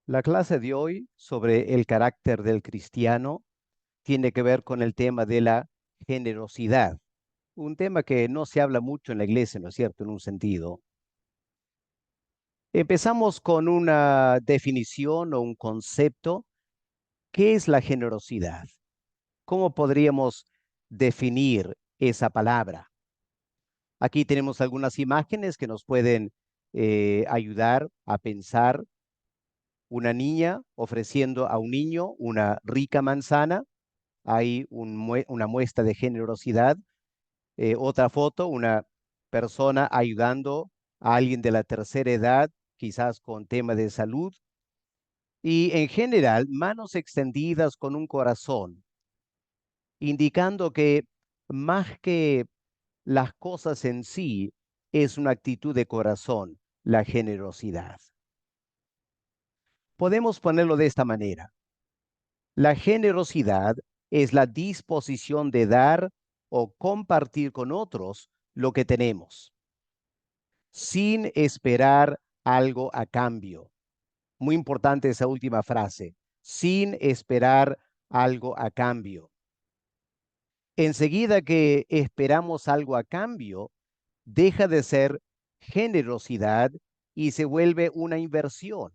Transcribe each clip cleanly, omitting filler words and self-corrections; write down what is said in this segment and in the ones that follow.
La clase de hoy sobre el carácter del cristiano tiene que ver con el tema de la generosidad, un tema que no se habla mucho en la iglesia, ¿no es cierto? En un sentido. Empezamos con una definición o un concepto. ¿Qué es la generosidad? ¿Cómo podríamos definir esa palabra? Aquí tenemos algunas imágenes que nos pueden ayudar a pensar. Una niña ofreciendo a un niño una rica manzana. Hay una muestra de generosidad. Otra foto, una persona ayudando a alguien de la tercera edad, quizás con tema de salud. Y en general, manos extendidas con un corazón, indicando que más que las cosas en sí, es una actitud de corazón, la generosidad. Podemos ponerlo de esta manera. La generosidad es la disposición de dar o compartir con otros lo que tenemos, sin esperar algo a cambio. Muy importante esa última frase, sin esperar algo a cambio. Enseguida que esperamos algo a cambio, deja de ser generosidad y se vuelve una inversión.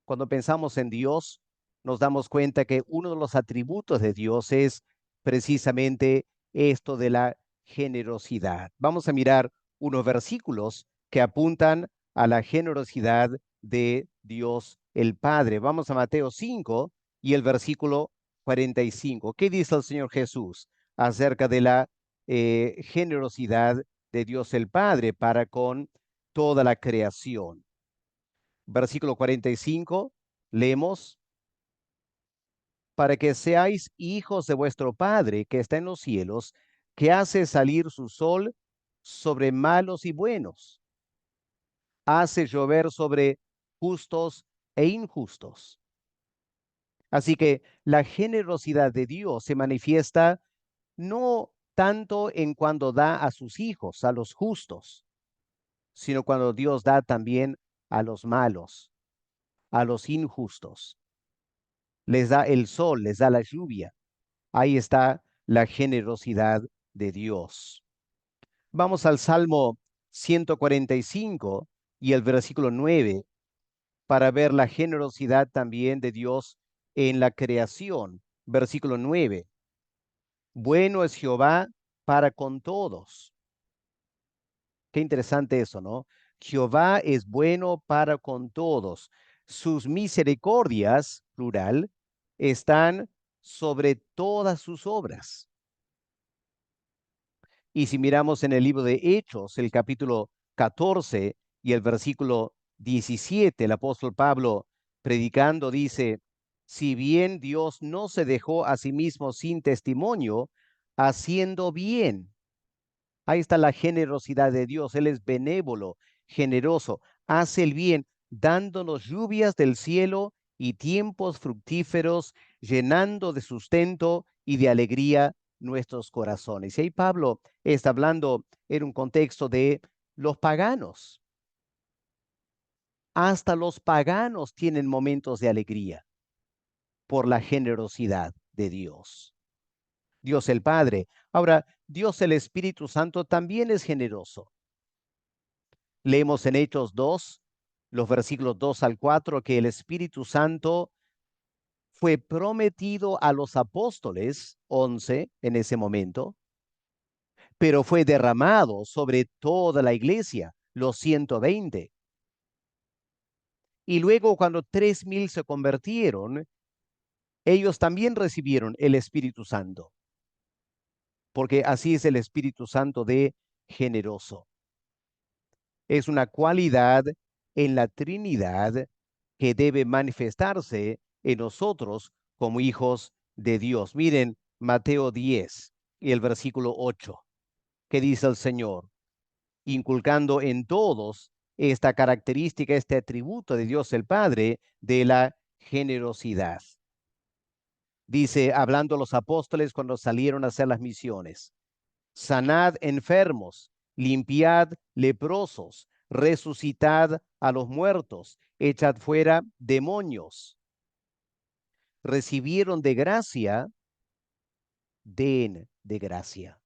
Cuando pensamos en Dios, nos damos cuenta que uno de los atributos de Dios es precisamente esto de la generosidad. Vamos a mirar unos versículos que apuntan a la generosidad de Dios el Padre. Vamos a Mateo 5 y el versículo 45. ¿Qué dice el Señor Jesús acerca de la generosidad de Dios el Padre para con toda la creación? Versículo 45, leemos, para que seáis hijos de vuestro Padre que está en los cielos, que hace salir su sol sobre malos y buenos, hace llover sobre justos e injustos. Así que la generosidad de Dios se manifiesta no tanto en cuando da a sus hijos, a los justos, sino cuando Dios da también a los malos, a los injustos. Les da el sol, les da la lluvia. Ahí está la generosidad de Dios. Vamos al Salmo 145 y el versículo 9 para ver la generosidad también de Dios en la creación. Versículo 9. Bueno es Jehová para con todos. Qué interesante eso, ¿no? Jehová es bueno para con todos. Sus misericordias, plural, están sobre todas sus obras. Y si miramos en el libro de Hechos, el capítulo 14 y el versículo 17, el apóstol Pablo predicando dice, si bien Dios no se dejó a sí mismo sin testimonio, haciendo bien. Ahí está la generosidad de Dios. Él es benévolo, generoso, hace el bien, dándonos lluvias del cielo y tiempos fructíferos, llenando de sustento y de alegría nuestros corazones. Y ahí Pablo está hablando en un contexto de los paganos. Hasta los paganos tienen momentos de alegría por la generosidad de Dios. Dios el Padre. Ahora, Dios el Espíritu Santo también es generoso. Leemos en Hechos 2, los versículos 2 al 4, que el Espíritu Santo fue prometido a los apóstoles, 11 en ese momento, pero fue derramado sobre toda la iglesia, los 120. Y luego cuando 3000 se convirtieron, ellos también recibieron el Espíritu Santo, porque así es el Espíritu Santo de generoso. Es una cualidad en la Trinidad que debe manifestarse en nosotros como hijos de Dios. Miren Mateo 10 y el versículo 8, que dice el Señor, inculcando en todos esta característica, este atributo de Dios el Padre de la generosidad. Dice, hablando los apóstoles cuando salieron a hacer las misiones, sanad enfermos, limpiad leprosos, resucitad a los muertos echad fuera demonios. Recibieron de gracia, den de gracia.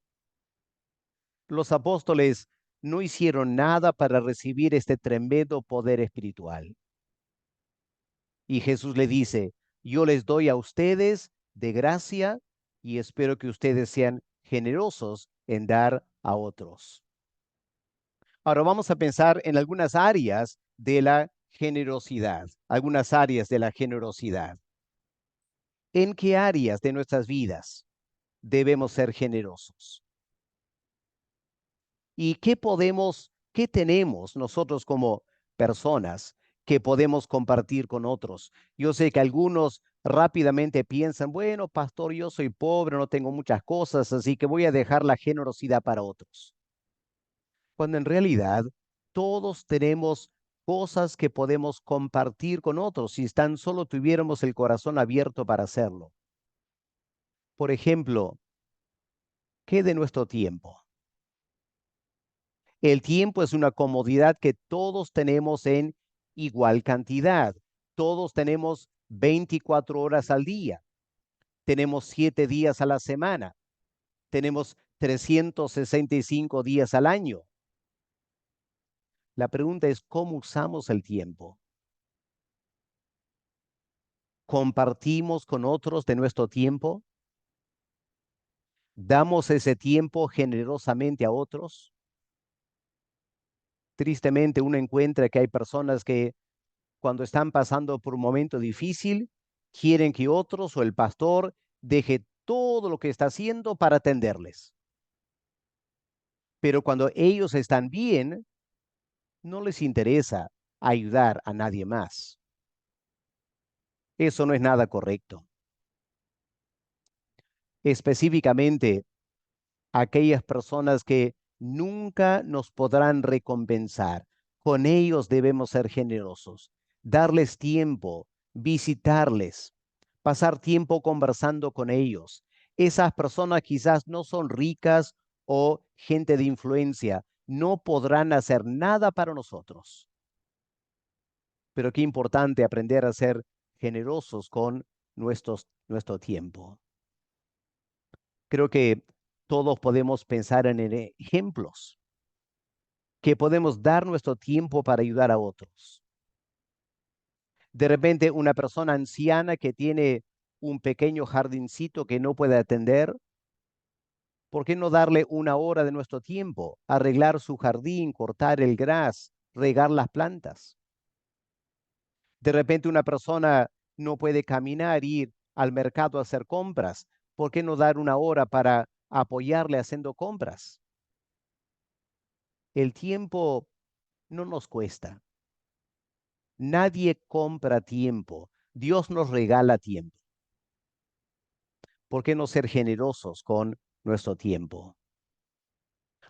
Los apóstoles no hicieron nada para recibir este tremendo poder espiritual. Y Jesús le dice, yo les doy a ustedes de gracia y espero que ustedes sean generosos en dar a otros. Ahora vamos a pensar en algunas áreas de la generosidad, algunas áreas de la generosidad. ¿En qué áreas de nuestras vidas debemos ser generosos? ¿Y qué tenemos nosotros como personas que podemos compartir con otros? Yo sé que algunos rápidamente piensan, bueno, pastor, yo soy pobre, no tengo muchas cosas, así que voy a dejar la generosidad para otros. Cuando en realidad todos tenemos cosas que podemos compartir con otros si tan solo tuviéramos el corazón abierto para hacerlo. Por ejemplo, ¿qué de nuestro tiempo? El tiempo es una comodidad que todos tenemos en igual cantidad. Todos tenemos 24 horas al día. Tenemos 7 días a la semana. Tenemos 365 días al año. La pregunta es, ¿cómo usamos el tiempo? ¿Compartimos con otros de nuestro tiempo? ¿Damos ese tiempo generosamente a otros? Tristemente uno encuentra que hay personas que cuando están pasando por un momento difícil, quieren que otros o el pastor deje todo lo que está haciendo para atenderles. Pero cuando ellos están bien, no les interesa ayudar a nadie más. Eso no es nada correcto. Específicamente, aquellas personas que nunca nos podrán recompensar, con ellos debemos ser generosos, darles tiempo, visitarles, pasar tiempo conversando con ellos. Esas personas quizás no son ricas o gente de influencia, no podrán hacer nada para nosotros. Pero qué importante aprender a ser generosos con nuestro tiempo. Creo que todos podemos pensar en ejemplos que podemos dar nuestro tiempo para ayudar a otros. De repente, una persona anciana que tiene un pequeño jardincito que no puede atender, ¿por qué no darle una hora de nuestro tiempo? Arreglar su jardín, cortar el gras, regar las plantas. De repente una persona no puede caminar, ir al mercado a hacer compras. ¿Por qué no dar una hora para apoyarle haciendo compras? El tiempo no nos cuesta. Nadie compra tiempo. Dios nos regala tiempo. ¿Por qué no ser generosos con nuestro tiempo?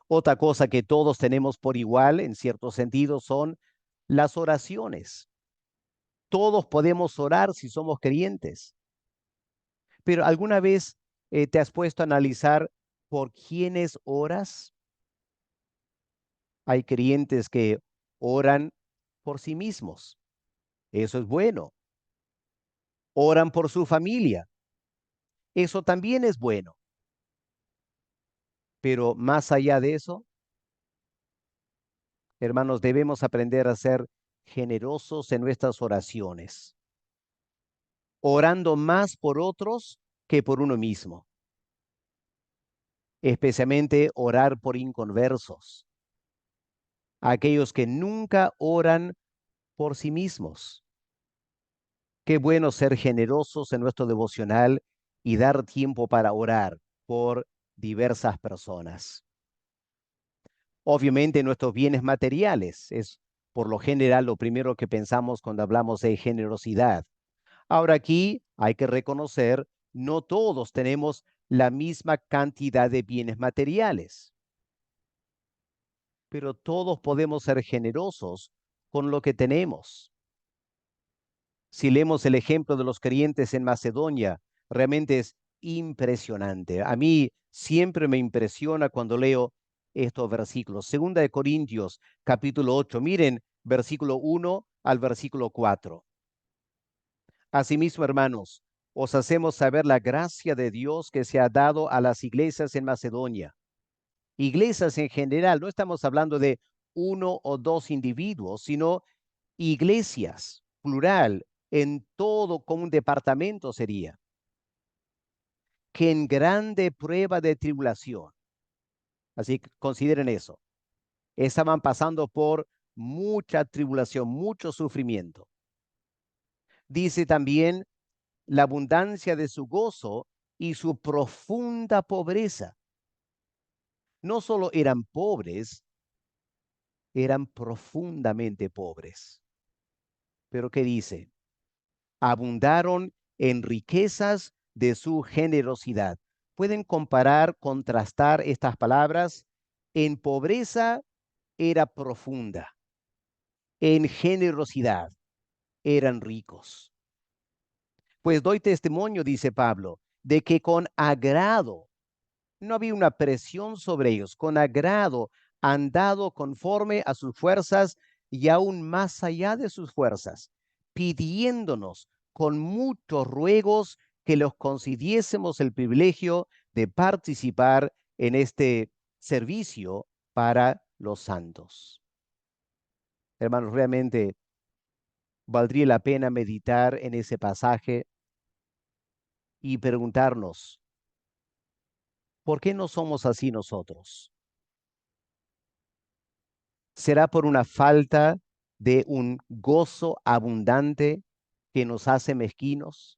Otra cosa que todos tenemos por igual, en cierto sentido, son las oraciones. Todos podemos orar si somos creyentes. Pero ¿alguna vez te has puesto a analizar por quiénes oras? Hay creyentes que oran por sí mismos. Eso es bueno. Oran por su familia. Eso también es bueno. Pero más allá de eso, hermanos, debemos aprender a ser generosos en nuestras oraciones, orando más por otros que por uno mismo, especialmente orar por inconversos, aquellos que nunca oran por sí mismos. Qué bueno ser generosos en nuestro devocional y dar tiempo para orar por diversas personas. Obviamente nuestros bienes materiales es por lo general lo primero que pensamos cuando hablamos de generosidad. Ahora aquí hay que reconocer, no todos tenemos la misma cantidad de bienes materiales, pero todos podemos ser generosos con lo que tenemos. Si leemos el ejemplo de los creyentes en Macedonia, realmente es impresionante. A mí siempre me impresiona cuando leo estos versículos. Segunda de Corintios, capítulo 8. Miren, versículo 1 al versículo 4. Asimismo, hermanos, os hacemos saber la gracia de Dios que se ha dado a las iglesias en Macedonia. Iglesias en general, no estamos hablando de uno o dos individuos, sino iglesias, plural, en todo como un departamento sería, que en grande prueba de tribulación. Así que consideren eso. Estaban pasando por mucha tribulación, mucho sufrimiento. Dice también la abundancia de su gozo y su profunda pobreza. No solo eran pobres, eran profundamente pobres. Pero ¿qué dice? Abundaron en riquezas de su generosidad. ¿Pueden comparar, contrastar estas palabras? En pobreza era profunda, en generosidad eran ricos. Pues doy testimonio, dice Pablo, de que con agrado, no había una presión sobre ellos, con agrado han dado conforme a sus fuerzas y aún más allá de sus fuerzas, pidiéndonos con muchos ruegos que los concediésemos el privilegio de participar en este servicio para los santos. Hermanos, realmente valdría la pena meditar en ese pasaje y preguntarnos, ¿por qué no somos así nosotros? ¿Será por una falta de un gozo abundante que nos hace mezquinos?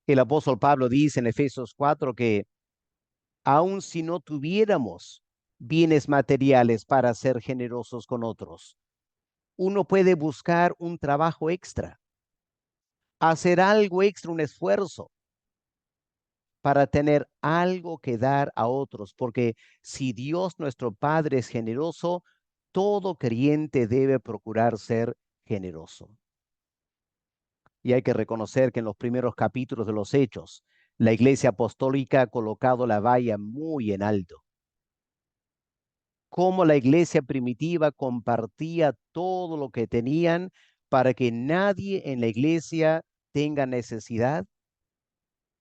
El apóstol Pablo dice en Efesios 4 que aun si no tuviéramos bienes materiales para ser generosos con otros, uno puede buscar un trabajo extra, hacer algo extra, un esfuerzo para tener algo que dar a otros, porque si Dios nuestro Padre es generoso, todo creyente debe procurar ser generoso. Y hay que reconocer que en los primeros capítulos de los Hechos, la Iglesia Apostólica ha colocado la valla muy en alto. Cómo la iglesia primitiva compartía todo lo que tenían para que nadie en la iglesia tenga necesidad.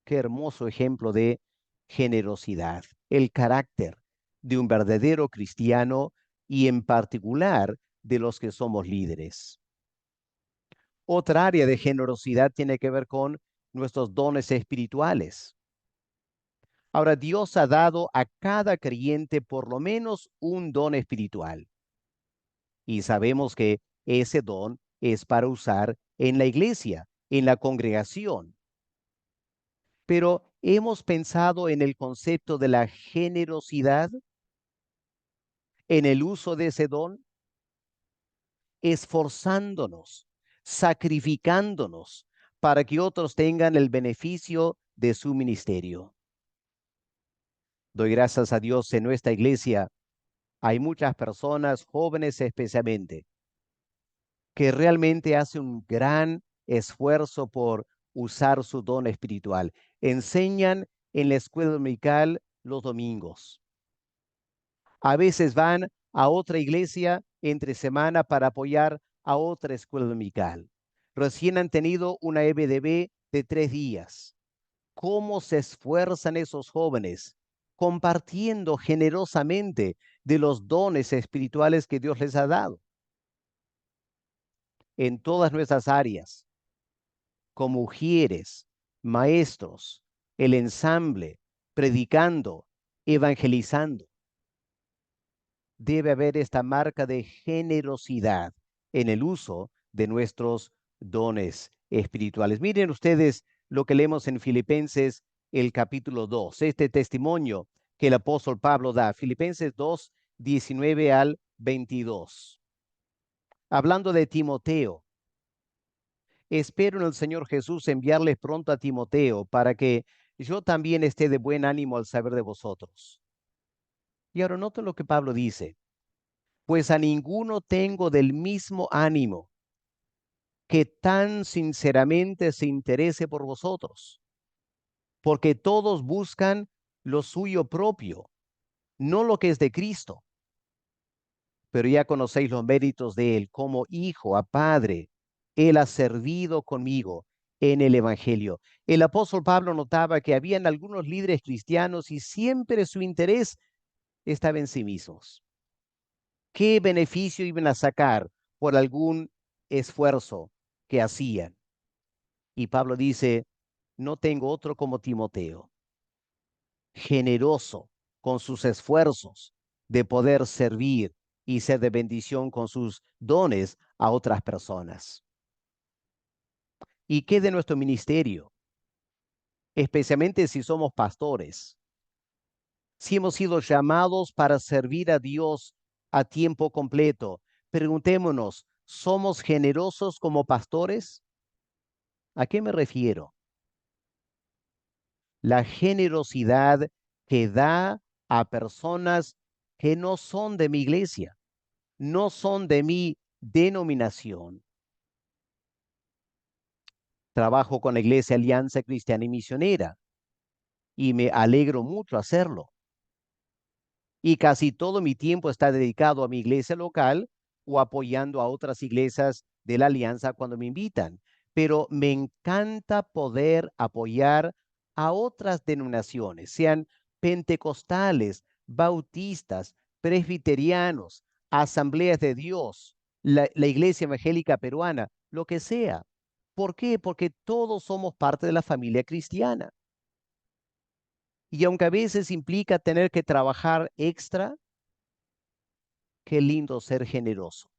Qué hermoso ejemplo de generosidad, el carácter de un verdadero cristiano y en particular de los que somos líderes. Otra área de generosidad tiene que ver con nuestros dones espirituales. Ahora, Dios ha dado a cada creyente por lo menos un don espiritual y sabemos que ese don es para usar en la iglesia, en la congregación. Pero hemos pensado en el concepto de la generosidad, en el uso de ese don, esforzándonos, sacrificándonos para que otros tengan el beneficio de su ministerio. Doy gracias a Dios en nuestra iglesia. Hay muchas personas, jóvenes especialmente, que realmente hacen un gran esfuerzo por usar su don espiritual. Enseñan en la escuela dominical los domingos. A veces van a otra iglesia entre semana para apoyar a otra escuela dominical. Recién han tenido una EBDB de 3 días. ¿Cómo se esfuerzan esos jóvenes compartiendo generosamente de los dones espirituales que Dios les ha dado en todas nuestras áreas, como ujieres, maestros, el ensamble, predicando, evangelizando? Debe haber esta marca de generosidad en el uso de nuestros dones espirituales. Miren ustedes lo que leemos en Filipenses el capítulo 2, este testimonio que el apóstol Pablo da, Filipenses 2, 19 al 22. Hablando de Timoteo, espero en el Señor Jesús enviarles pronto a Timoteo para que yo también esté de buen ánimo al saber de vosotros. Y ahora noten lo que Pablo dice: pues a ninguno tengo del mismo ánimo que tan sinceramente se interese por vosotros, porque todos buscan lo suyo propio, no lo que es de Cristo. pero ya conocéis los méritos de él como hijo a padre. Él ha servido conmigo en el Evangelio. El apóstol Pablo notaba que habían algunos líderes cristianos y siempre su interés estaba en sí mismos. ¿Qué beneficio iban a sacar por algún esfuerzo que hacían? Y Pablo dice, no tengo otro como Timoteo, generoso con sus esfuerzos de poder servir y ser de bendición con sus dones a otras personas. ¿Y qué de nuestro ministerio? Especialmente si somos pastores. Si hemos sido llamados para servir a Dios a tiempo completo, preguntémonos, ¿somos generosos como pastores? ¿A qué me refiero? La generosidad que da a personas que no son de mi iglesia, no son de mi denominación. Trabajo con la Iglesia Alianza Cristiana y Misionera y me alegro mucho hacerlo. Y casi todo mi tiempo está dedicado a mi iglesia local o apoyando a otras iglesias de la alianza cuando me invitan. Pero me encanta poder apoyar a otras denominaciones, sean pentecostales, bautistas, presbiterianos, asambleas de Dios, la iglesia evangélica peruana, lo que sea. ¿Por qué? Porque todos somos parte de la familia cristiana. Y aunque a veces implica tener que trabajar extra, qué lindo ser generoso.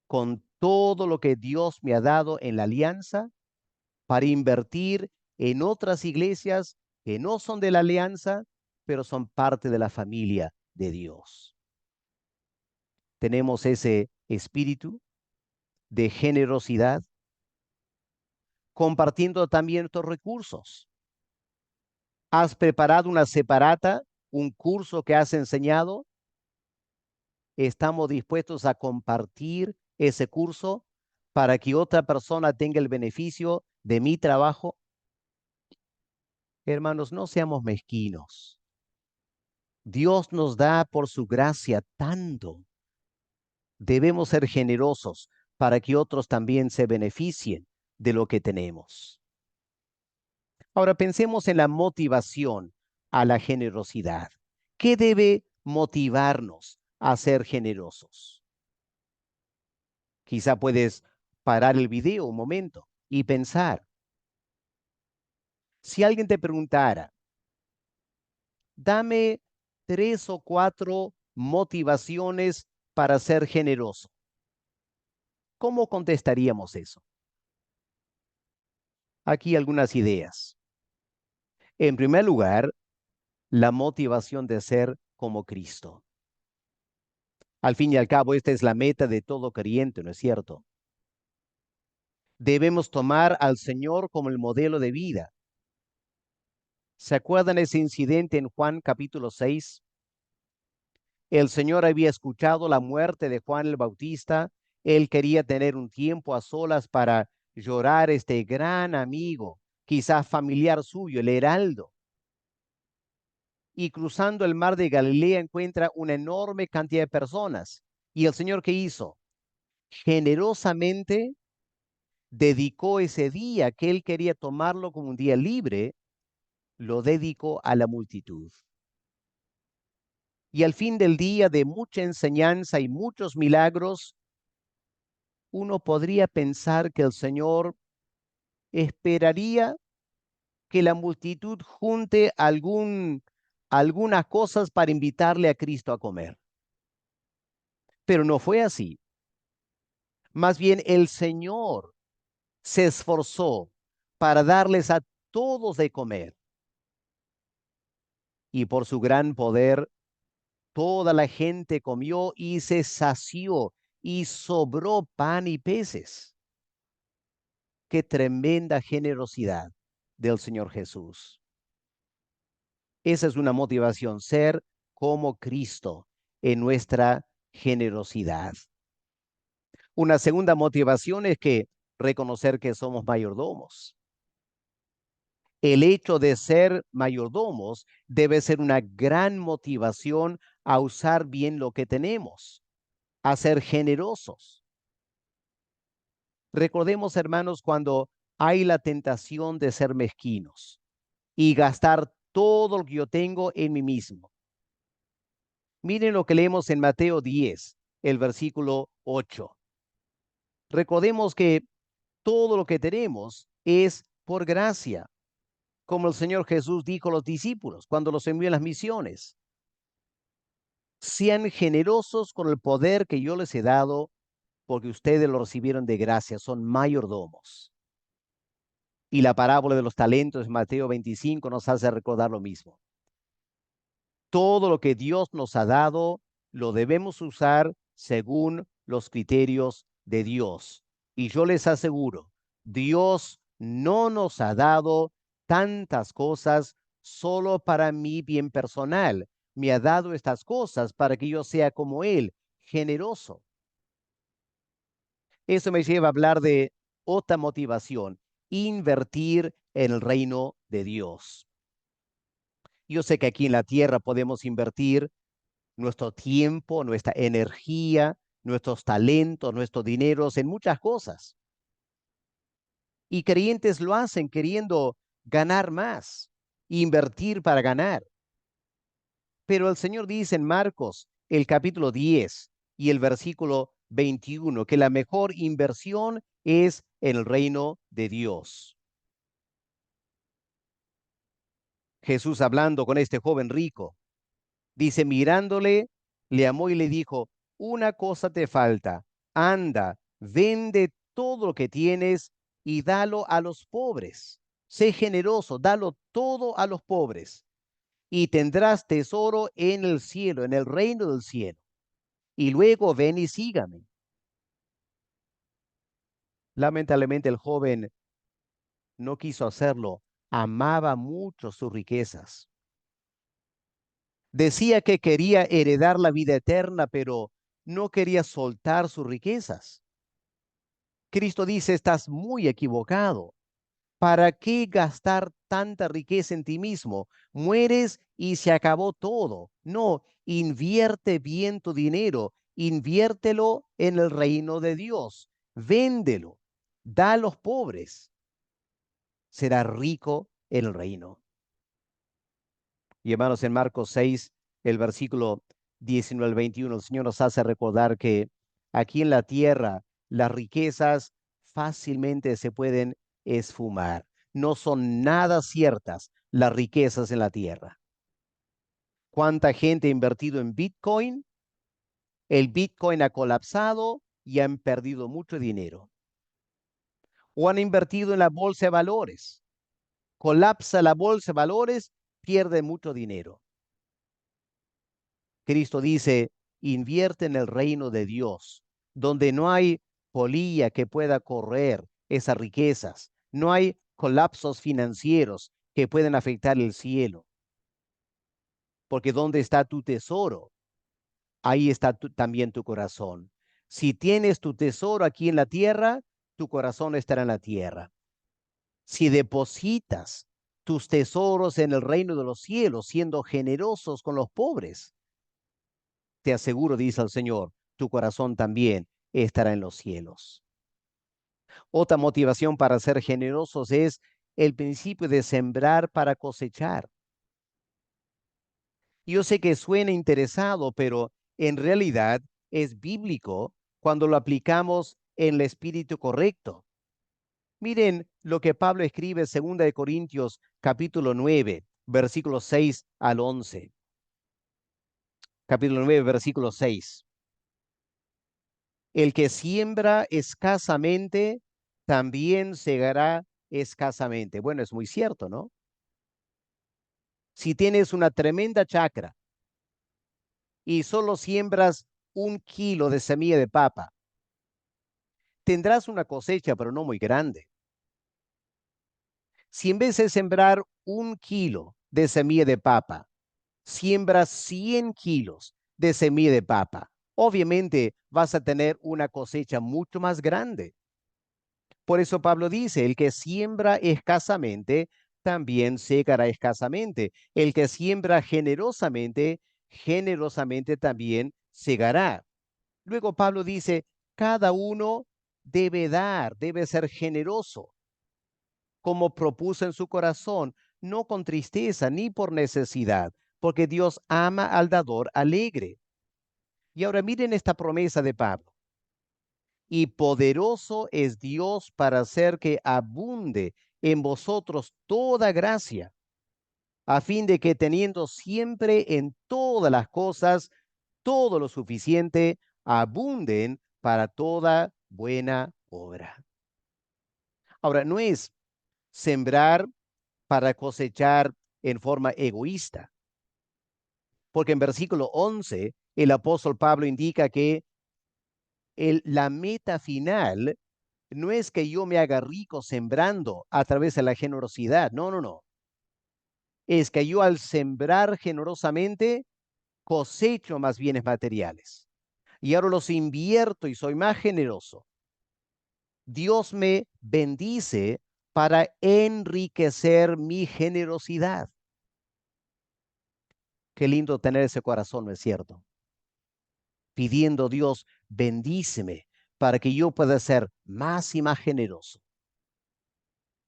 Con todo lo que Dios me ha dado en la alianza para invertir en otras iglesias que no son de la alianza, pero son parte de la familia de Dios. Tenemos ese espíritu de generosidad, compartiendo también estos recursos. ¿Has preparado una separata, un curso que has enseñado? ¿Estamos dispuestos a compartir ese curso para que otra persona tenga el beneficio de mi trabajo? Hermanos, no seamos mezquinos. Dios nos da por su gracia tanto. Debemos ser generosos para que otros también se beneficien de lo que tenemos. Ahora pensemos en la motivación a la generosidad. ¿Qué debe motivarnos a ser generosos? Quizá puedes parar el video un momento y pensar, si alguien te preguntara, dame 3 o 4 motivaciones para ser generoso, ¿cómo contestaríamos eso? Aquí algunas ideas. En primer lugar, la motivación de ser como Cristo. Al fin y al cabo, esta es la meta de todo creyente, ¿no es cierto? Debemos tomar al Señor como el modelo de vida. ¿Se acuerdan ese incidente en Juan capítulo 6? El Señor había escuchado la muerte de Juan el Bautista. Él quería tener un tiempo a solas para llorar este gran amigo, quizás familiar suyo, el heraldo. Y cruzando el mar de Galilea encuentra una enorme cantidad de personas. ¿Y el Señor qué hizo? Generosamente dedicó ese día que él quería tomarlo como un día libre, lo dedicó a la multitud. Y al fin del día de mucha enseñanza y muchos milagros, uno podría pensar que el Señor esperaría que la multitud junte algunas cosas para invitarle a Cristo a comer. Pero no fue así. Más bien el Señor se esforzó para darles a todos de comer. Y por su gran poder, toda la gente comió y se sació y sobró pan y peces. Qué tremenda generosidad del Señor Jesús. Esa es una motivación, ser como Cristo en nuestra generosidad. Una segunda motivación es que reconocer que somos mayordomos. El hecho de ser mayordomos debe ser una gran motivación a usar bien lo que tenemos. a ser generosos. Recordemos, hermanos, cuando hay la tentación de ser mezquinos y gastar todo lo que yo tengo en mí mismo. Miren lo que leemos en Mateo 10, el versículo 8. Recordemos que todo lo que tenemos es por gracia, como el Señor Jesús dijo a los discípulos cuando los envió en las misiones. Sean generosos con el poder que yo les he dado, porque ustedes lo recibieron de gracia, son mayordomos. Y la parábola de los talentos, Mateo 25, nos hace recordar lo mismo. Todo lo que Dios nos ha dado, lo debemos usar según los criterios de Dios. Y yo les aseguro, Dios no nos ha dado tantas cosas solo para mi bien personal. Me ha dado estas cosas para que yo sea como Él, generoso. Eso me lleva a hablar de otra motivación, invertir en el reino de Dios. Yo sé que aquí en la tierra podemos invertir nuestro tiempo, nuestra energía, nuestros talentos, nuestros dineros en muchas cosas. Y creyentes lo hacen queriendo ganar más, invertir para ganar. Pero el Señor dice en Marcos, el capítulo 10 y el versículo 21, que la mejor inversión es en el reino de Dios. Jesús hablando con este joven rico, dice, mirándole, le amó y le dijo, una cosa te falta, anda, vende todo lo que tienes y dalo a los pobres. Sé generoso, dalo todo a los pobres y tendrás tesoro en el cielo, en el reino del cielo. Y luego ven y sígame. Lamentablemente el joven no quiso hacerlo, amaba mucho sus riquezas. Decía que quería heredar la vida eterna, pero no quería soltar sus riquezas. Cristo dice, estás muy equivocado. ¿Para qué gastar tanta riqueza en ti mismo? Mueres y se acabó todo. No, invierte bien tu dinero, inviértelo en el reino de Dios, véndelo, da a los pobres, será rico en el reino. Y hermanos, en Marcos 6, el versículo 19 al 21, el Señor nos hace recordar que aquí en la tierra las riquezas fácilmente se pueden esfumar. No son nada ciertas las riquezas en la tierra. ¿Cuánta gente ha invertido en Bitcoin? El Bitcoin ha colapsado y han perdido mucho dinero. O han invertido en la bolsa de valores. Colapsa la bolsa de valores, pierde mucho dinero. Cristo dice, invierte en el reino de Dios, donde no hay polilla que pueda correr esas riquezas, no hay colapsos financieros que pueden afectar el cielo, porque donde está tu tesoro, ahí está también tu corazón. Si tienes tu tesoro aquí en la tierra, tu corazón estará en la tierra. Si depositas tus tesoros en el reino de los cielos, siendo generosos con los pobres, te aseguro, dice el Señor, tu corazón también estará en los cielos. Otra motivación para ser generosos es el principio de sembrar para cosechar. Yo sé que suena interesado, pero en realidad es bíblico cuando lo aplicamos en el espíritu correcto. Miren lo que Pablo escribe en 2 de Corintios capítulo 9, versículos 6 al 11. Capítulo 9, versículo 6. El que siembra escasamente, también segará escasamente. Bueno, es muy cierto, ¿no? Si tienes una tremenda chacra y solo siembras 1 kilo de semilla de papa, tendrás una cosecha, pero no muy grande. Si en vez de sembrar 1 kilo de semilla de papa, siembras 100 kilos de semilla de papa, obviamente vas a tener una cosecha mucho más grande. Por eso Pablo dice, el que siembra escasamente, también segará escasamente. El que siembra generosamente, generosamente también segará. Luego Pablo dice, cada uno debe dar, debe ser generoso, como propuso en su corazón, no con tristeza ni por necesidad, porque Dios ama al dador alegre. Y ahora miren esta promesa de Pablo. Y poderoso es Dios para hacer que abunde en vosotros toda gracia, a fin de que teniendo siempre en todas las cosas todo lo suficiente, abunden para toda buena obra. Ahora, no es sembrar para cosechar en forma egoísta, porque en versículo 11 el apóstol Pablo indica que la meta final no es que yo me haga rico sembrando a través de la generosidad, no, no, no. Es que yo al sembrar generosamente cosecho más bienes materiales y ahora los invierto y soy más generoso. Dios me bendice para enriquecer mi generosidad. Qué lindo tener ese corazón, ¿no es cierto? Pidiendo a Dios, bendíceme para que yo pueda ser más y más generoso.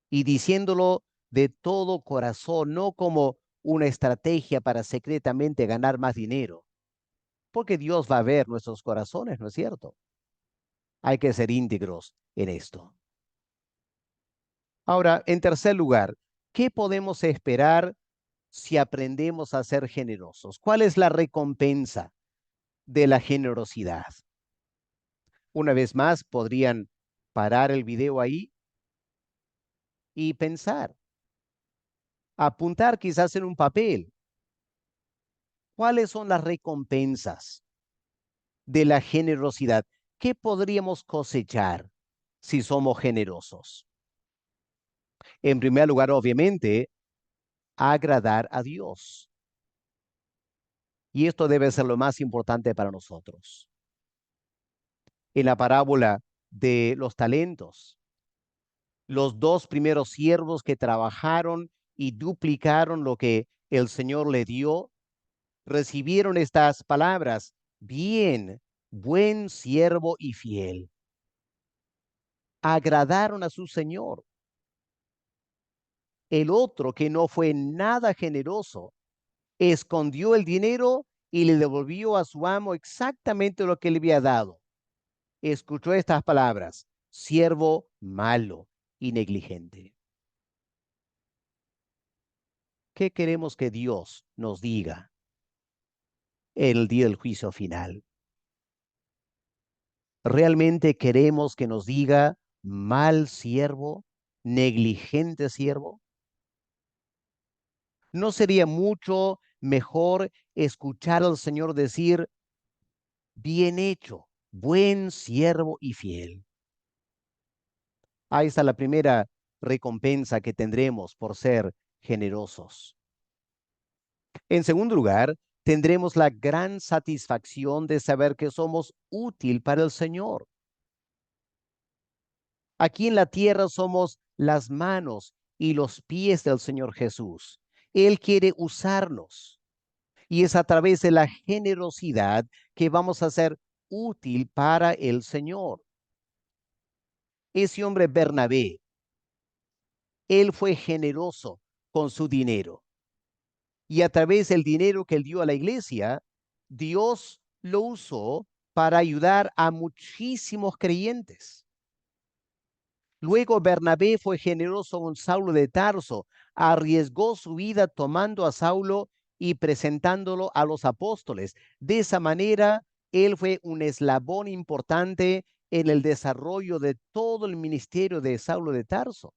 Y diciéndolo de todo corazón, no como una estrategia para secretamente ganar más dinero, porque Dios va a ver nuestros corazones, ¿no es cierto? Hay que ser íntegros en esto. Ahora, en tercer lugar, ¿qué podemos esperar si aprendemos a ser generosos? ¿Cuál es la recompensa de la generosidad? Una vez más, podrían parar el video ahí y pensar, apuntar quizás en un papel. ¿Cuáles son las recompensas de la generosidad? ¿Qué podríamos cosechar si somos generosos? En primer lugar, obviamente, agradar a Dios. Y esto debe ser lo más importante para nosotros. En la parábola de los talentos, los dos primeros siervos que trabajaron y duplicaron lo que el Señor le dio, recibieron estas palabras: bien, buen siervo y fiel. Agradaron a su Señor. El otro, que no fue nada generoso, escondió el dinero y le devolvió a su amo exactamente lo que le había dado. Escuchó estas palabras: siervo malo y negligente. ¿Qué queremos que Dios nos diga en el día del juicio final? ¿Realmente queremos que nos diga mal siervo, negligente siervo? ¿No sería mucho mejor escuchar al Señor decir, bien hecho, buen siervo y fiel? Ahí está la primera recompensa que tendremos por ser generosos. En segundo lugar, tendremos la gran satisfacción de saber que somos útil para el Señor. Aquí en la tierra somos las manos y los pies del Señor Jesús. Él quiere usarnos y es a través de la generosidad que vamos a ser útil para el Señor. Ese hombre Bernabé, él fue generoso con su dinero y a través del dinero que él dio a la iglesia, Dios lo usó para ayudar a muchísimos creyentes. Luego Bernabé fue generoso con Saulo de Tarso, arriesgó su vida tomando a Saulo y presentándolo a los apóstoles. De esa manera, él fue un eslabón importante en el desarrollo de todo el ministerio de Saulo de Tarso.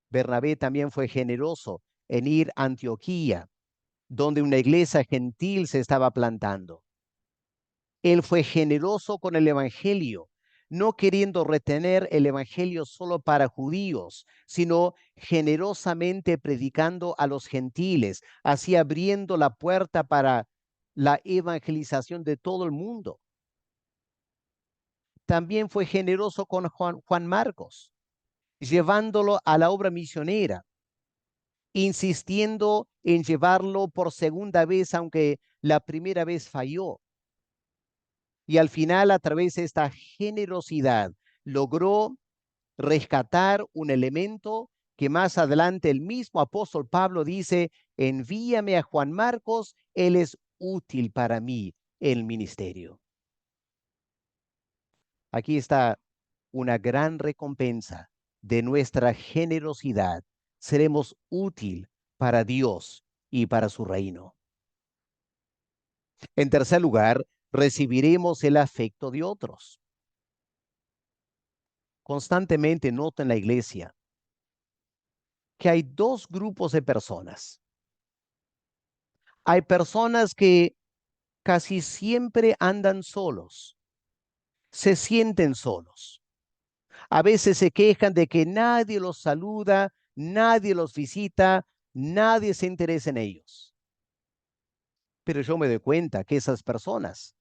Bernabé también fue generoso en ir a Antioquía, donde una iglesia gentil se estaba plantando. Él fue generoso con el evangelio, no queriendo retener el evangelio solo para judíos, sino generosamente predicando a los gentiles, así abriendo la puerta para la evangelización de todo el mundo. También fue generoso con Juan Marcos, llevándolo a la obra misionera, insistiendo en llevarlo por segunda vez, aunque la primera vez falló. Y al final, a través de esta generosidad, logró rescatar un elemento que más adelante el mismo apóstol Pablo dice, envíame a Juan Marcos, él es útil para mí el ministerio. Aquí está una gran recompensa de nuestra generosidad. Seremos útil para Dios y para su reino. En tercer lugar, recibiremos el afecto de otros. Constantemente noto en la iglesia que hay dos grupos de personas. Hay personas que casi siempre andan solos, se sienten solos. A veces se quejan de que nadie los saluda, nadie los visita, nadie se interesa en ellos. Pero yo me doy cuenta que esas personas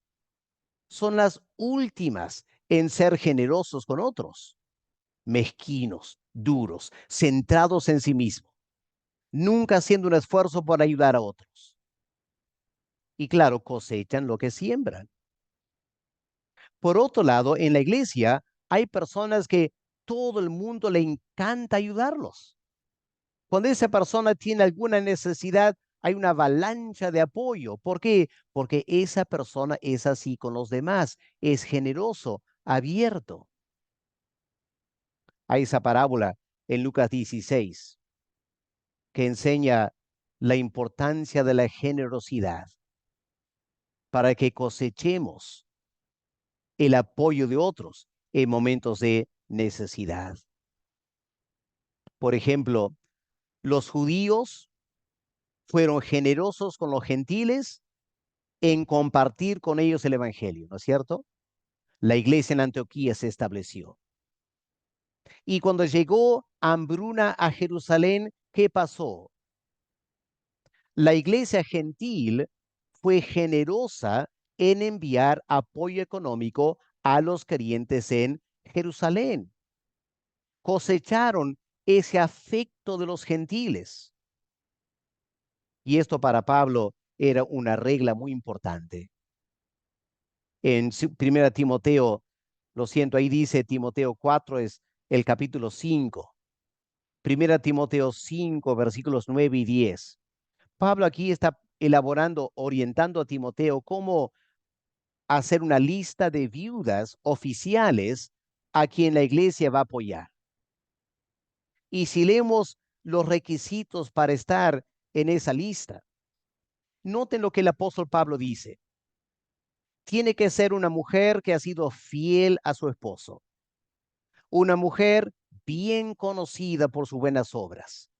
son las últimas en ser generosos con otros, mezquinos, duros, centrados en sí mismos, nunca haciendo un esfuerzo por ayudar a otros. Y claro, cosechan lo que siembran. Por otro lado, en la iglesia hay personas que todo el mundo le encanta ayudarlos. Cuando esa persona tiene alguna necesidad, hay una avalancha de apoyo. ¿Por qué? Porque esa persona es así con los demás, es generoso, abierto. Hay esa parábola en Lucas 16 que enseña la importancia de la generosidad para que cosechemos el apoyo de otros en momentos de necesidad. Por ejemplo, los judíos fueron generosos con los gentiles en compartir con ellos el evangelio, ¿no es cierto? La iglesia en Antioquía se estableció. Y cuando llegó hambruna a Jerusalén, ¿qué pasó? La iglesia gentil fue generosa en enviar apoyo económico a los creyentes en Jerusalén. Cosecharon ese afecto de los gentiles. Y esto para Pablo era una regla muy importante. En primera Timoteo, lo siento, ahí dice Timoteo 4, es el capítulo 5. Primera Timoteo 5, versículos 9 y 10. Pablo aquí está elaborando, orientando a Timoteo cómo hacer una lista de viudas oficiales a quien la iglesia va a apoyar. Y si leemos los requisitos para estar en esa lista, noten lo que el apóstol Pablo dice. Tiene que ser una mujer que ha sido fiel a su esposo, una mujer bien conocida por sus buenas obras,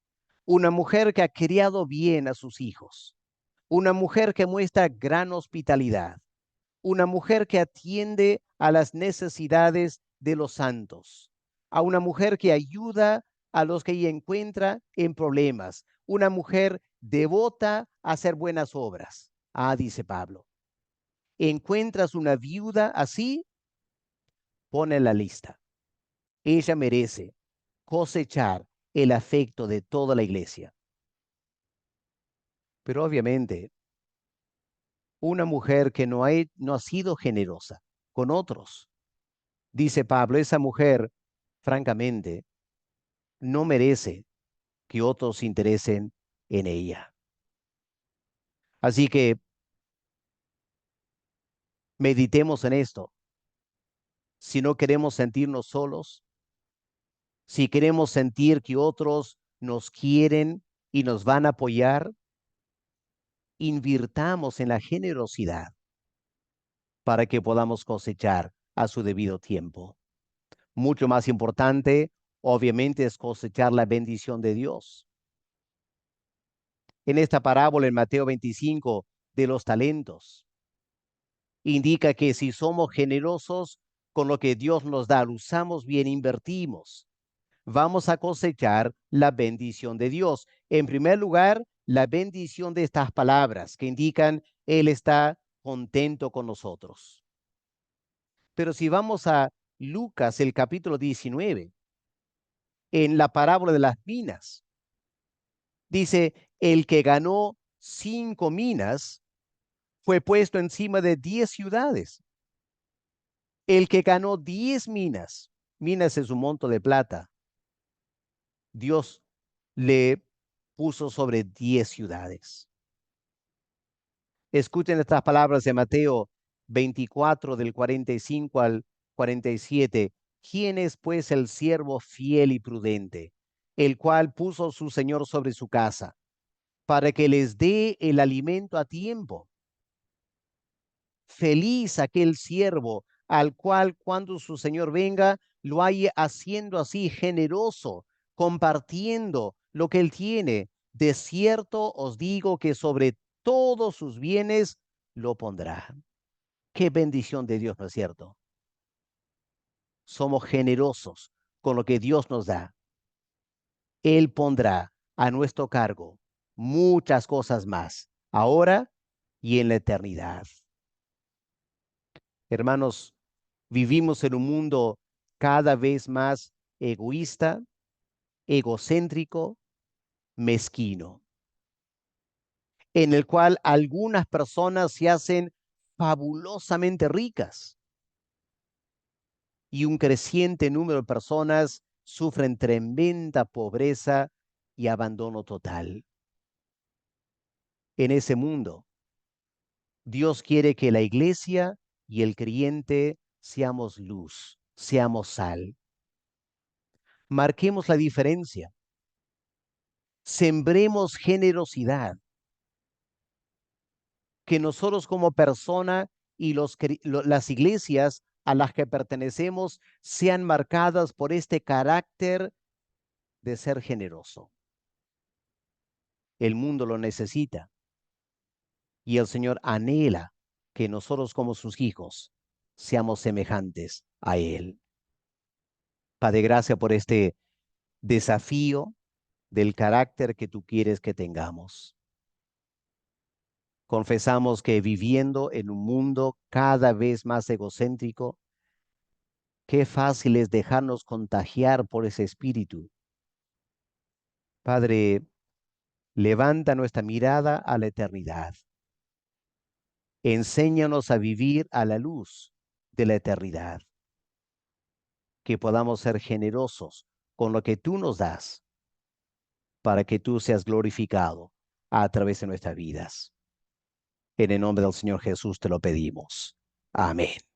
una mujer que ha criado bien a sus hijos, una mujer que muestra gran hospitalidad, una mujer que atiende a las necesidades de los santos, a una mujer que ayuda a los que ella encuentra en problemas, una mujer devota a hacer buenas obras. Ah, dice Pablo, encuentras una viuda así, pone en la lista. Ella merece cosechar el afecto de toda la iglesia. Pero obviamente, una mujer que no ha sido generosa con otros, dice Pablo, esa mujer, francamente, no merece que otros se interesen en ella. Así que meditemos en esto. Si no queremos sentirnos solos, si queremos sentir que otros nos quieren y nos van a apoyar, invirtamos en la generosidad para que podamos cosechar a su debido tiempo. Mucho más importante, obviamente, es cosechar la bendición de Dios. En esta parábola en Mateo 25 de los talentos, indica que si somos generosos con lo que Dios nos da, lo usamos bien, invertimos, vamos a cosechar la bendición de Dios. En primer lugar, la bendición de estas palabras que indican Él está contento con nosotros. Pero si vamos a Lucas, el capítulo 19, en la parábola de las minas, dice, el que ganó 5 minas fue puesto encima de 10 ciudades. El que ganó 10 minas, minas es un monto de plata, Dios le puso sobre 10 ciudades. Escuchen estas palabras de Mateo 24 del 45 al 47. ¿Quién es pues el siervo fiel y prudente, el cual puso su señor sobre su casa, para que les dé el alimento a tiempo? Feliz aquel siervo al cual cuando su señor venga lo haya haciendo así generoso, compartiendo lo que él tiene. De cierto os digo que sobre todos sus bienes lo pondrá. Qué bendición de Dios, ¿no es cierto? Somos generosos con lo que Dios nos da. Él pondrá a nuestro cargo muchas cosas más, ahora y en la eternidad. Hermanos, vivimos en un mundo cada vez más egoísta, egocéntrico, mezquino, en el cual algunas personas se hacen fabulosamente ricas y un creciente número de personas sufren tremenda pobreza y abandono total. En ese mundo, Dios quiere que la iglesia y el creyente seamos luz, seamos sal. Marquemos la diferencia. Sembremos generosidad, que nosotros como persona y las iglesias a las que pertenecemos sean marcadas por este carácter de ser generoso. El mundo lo necesita y el Señor anhela que nosotros como sus hijos seamos semejantes a Él. Padre, gracias por este desafío del carácter que tú quieres que tengamos. Confesamos que viviendo en un mundo cada vez más egocéntrico, qué fácil es dejarnos contagiar por ese espíritu. Padre, levanta nuestra mirada a la eternidad. Enséñanos a vivir a la luz de la eternidad. Que podamos ser generosos con lo que tú nos das para que tú seas glorificado a través de nuestras vidas. En el nombre del Señor Jesús te lo pedimos. Amén.